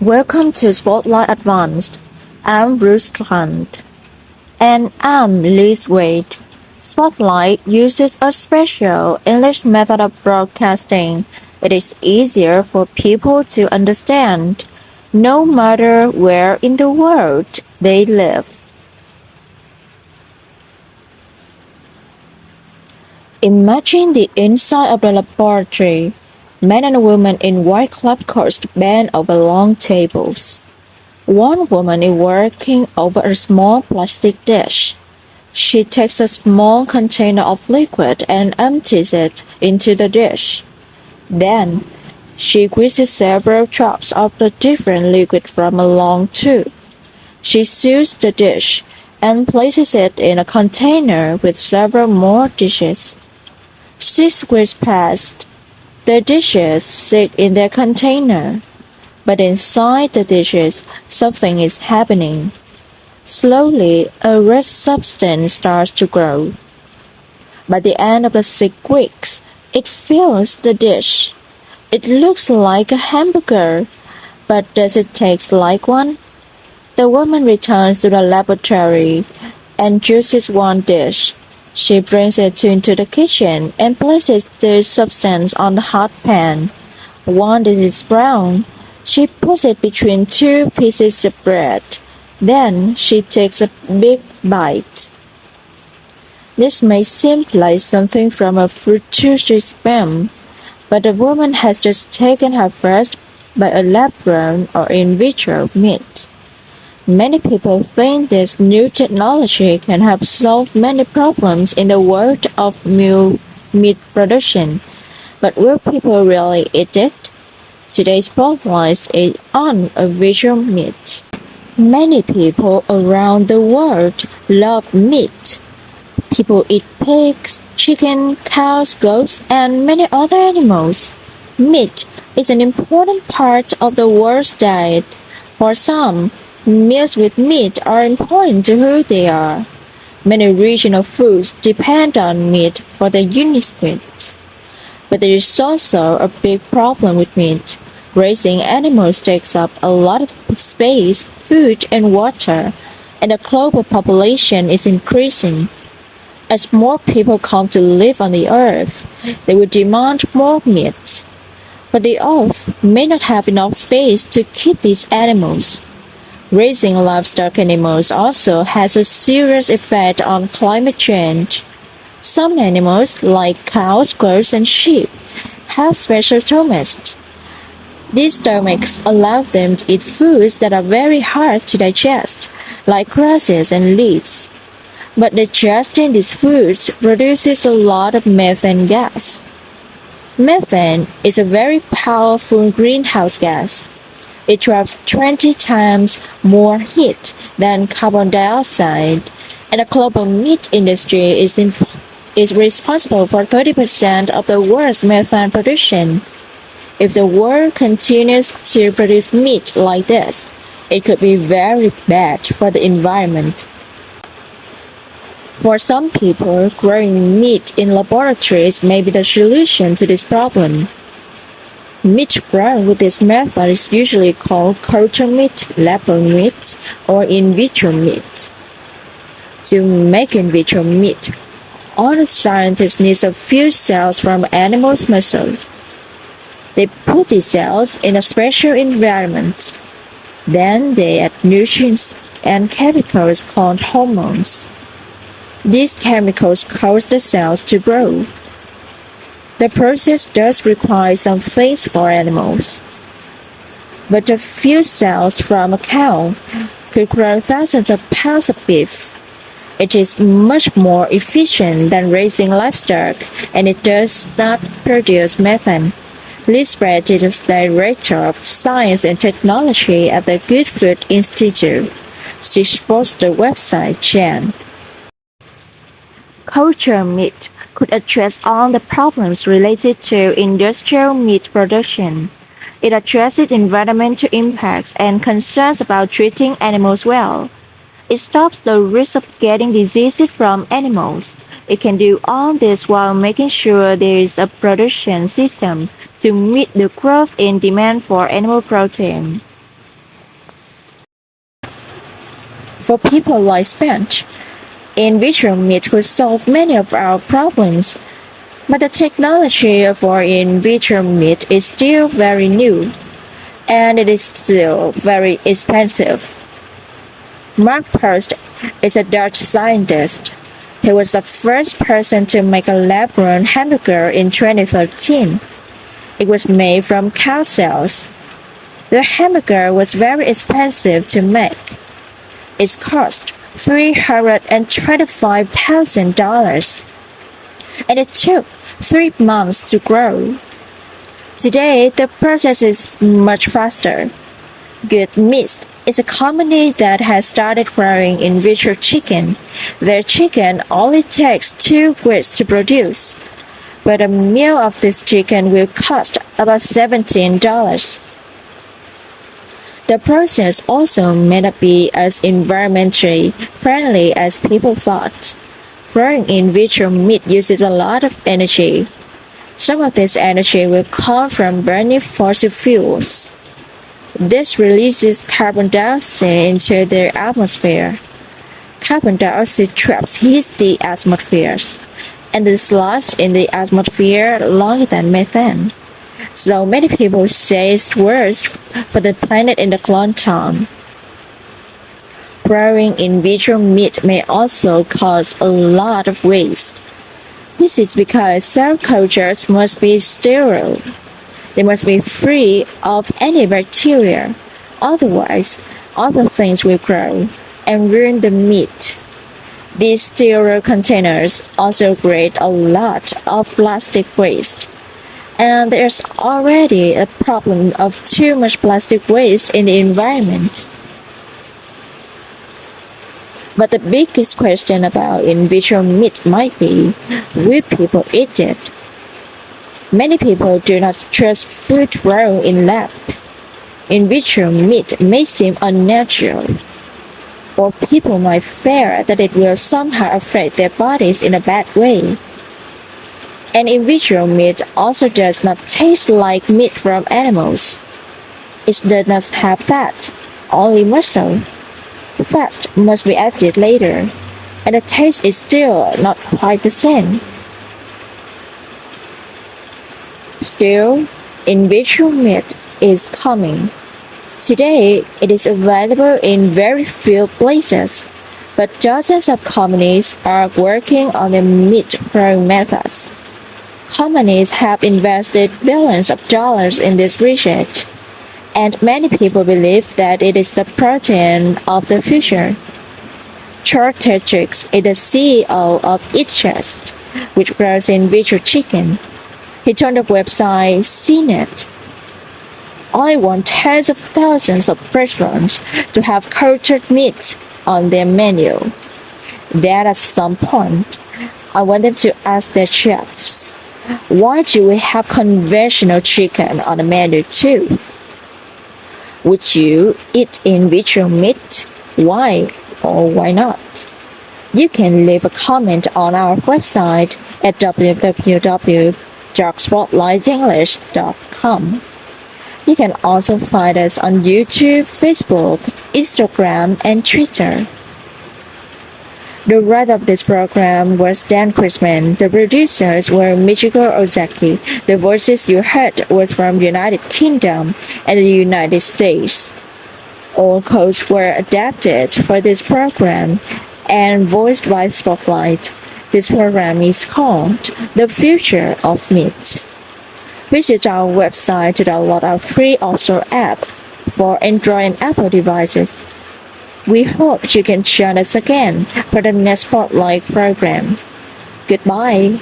Welcome to Spotlight Advanced. I'm Bruce Hunt. And I'm Liz Wade. Spotlight uses a special English method of broadcasting. It is easier for people to understand, no matter where in the world they live. Imagine the inside of the laboratory. Men and women in white club coats bend over long tables. One woman is working over a small plastic dish. She takes a small container of liquid and empties it into the dish. Then, she squeezes several drops of the different liquid from a long tube. She seals the dish and places it in a container with several more dishes. She squeezes past. The dishes sit in their container, but inside the dishes something is happening. Slowly, a red substance starts to grow. By the end of the 6 weeks, it fills the dish. It looks like a hamburger, but does it taste like one? The woman returns to the laboratory and chooses one dish. She brings it into the kitchen and places the substance on the hot pan. One that is brown, she puts it between 2 pieces of bread. Then she takes a big bite. This may seem like something from a fructuous film, but the woman has just taken her first bite of lab-grown or in vitro meat. Many people think this new technology can help solve many problems in the world of meat production, but will people really eat it? Today's spotlight is on a visual meat. Many people around the world love meat. People eat pigs, chicken, cows, goats, and many other animals. Meat is an important part of the world's diet. For some, meals with meat are important to who they are. Many regional foods depend on meat for their unique foods. But there is also a big problem with meat. Raising animals takes up a lot of space, food, and water, and the global population is increasing. As more people come to live on the earth, they will demand more meat. But the earth may not have enough space to keep these animals. Raising livestock animals also has a serious effect on climate change. Some animals, like cows, goats, and sheep, have special stomachs. These stomachs allow them to eat foods that are very hard to digest, like grasses and leaves. But digesting these foods produces a lot of methane gas. Methane is a very powerful greenhouse gas. It traps 20 times more heat than carbon dioxide, and the global meat industry is responsible for 30% of the world's methane production. If the world continues to produce meat like this, it could be very bad for the environment. For some people, growing meat in laboratories may be the solution to this problem. Meat grown with this method is usually called culture meat, lab meat, or in vitro meat. To make in vitro meat, all the scientists need a few cells from animals' muscles. They put these cells in a special environment. Then they add nutrients and chemicals called hormones. These chemicals cause the cells to grow. The process does require some things for animals, but a few cells from a cow could grow thousands of pounds of beef. It is much more efficient than raising livestock, and it does not produce methane. Liz Brett is Director of Science and Technology at the Good Food Institute. She supports the website Jan. Culture meat could address all the problems related to industrial meat production. It addresses environmental impacts and concerns about treating animals well. It stops the risk of getting diseases from animals. It can do all this while making sure there is a production system to meet the growth in demand for animal protein. For people lifespan, in vitro meat could solve many of our problems, but the technology for in vitro meat is still very new, and it is still very expensive. Mark Post is a Dutch scientist. He was the first person to make a lab-grown hamburger in 2013. It was made from cow cells. The hamburger was very expensive to make. It cost $325,000, and it took 3 months to grow. Today, the process is much faster. Good Meat is a company that has started growing in vitro chicken. Their chicken only takes 2 weeks to produce, but a meal of this chicken will cost about $17. The process also may not be as environmentally friendly as people thought. Growing in vitro meat uses a lot of energy. Some of this energy will come from burning fossil fuels. This releases carbon dioxide into the atmosphere. Carbon dioxide traps heat the atmosphere, and is lost in the atmosphere longer than methane. So many people say it's worse for the planet in the long term. Growing in vitro meat may also cause a lot of waste. This is because cell cultures must be sterile. They must be free of any bacteria. Otherwise, other things will grow and ruin the meat. These sterile containers also create a lot of plastic waste. And there's already a problem of too much plastic waste in the environment. But the biggest question about in vitro meat might be, will people eat it? Many people do not trust food grown in lab. In vitro meat may seem unnatural, or people might fear that it will somehow affect their bodies in a bad way. And in vitro meat also does not taste like meat from animals. It does not have fat, only muscle. Fat must be added later, and the taste is still not quite the same. Still, in vitro meat is coming. Today, it is available in very few places, but dozens of companies are working on the meat growing methods. Companies have invested billions of dollars in this research, and many people believe that it is the protein of the future. Charles Tetrix is the CEO of EatChest, which grows in vitro chicken. He told the website CNET, "I want tens of thousands of restaurants to have cultured meat on their menu. That at some point, I want them to ask their chefs, why do we have conventional chicken on the menu too? Would you eat in vitro meat? Why or why not?" You can leave a comment on our website at www.darkspotlightenglish.com. You can also find us on YouTube, Facebook, Instagram, and Twitter. The writer of this program was Dan Chrisman. The producers were Michiko Ozaki. The voices you heard was from United Kingdom and the United States. All codes were adapted for this program and voiced by Spotlight. This program is called The Future of Meat. Visit our website to download our free Oscar app for Android and Apple devices. We hope you can join us again for the next Spotlight program. Goodbye.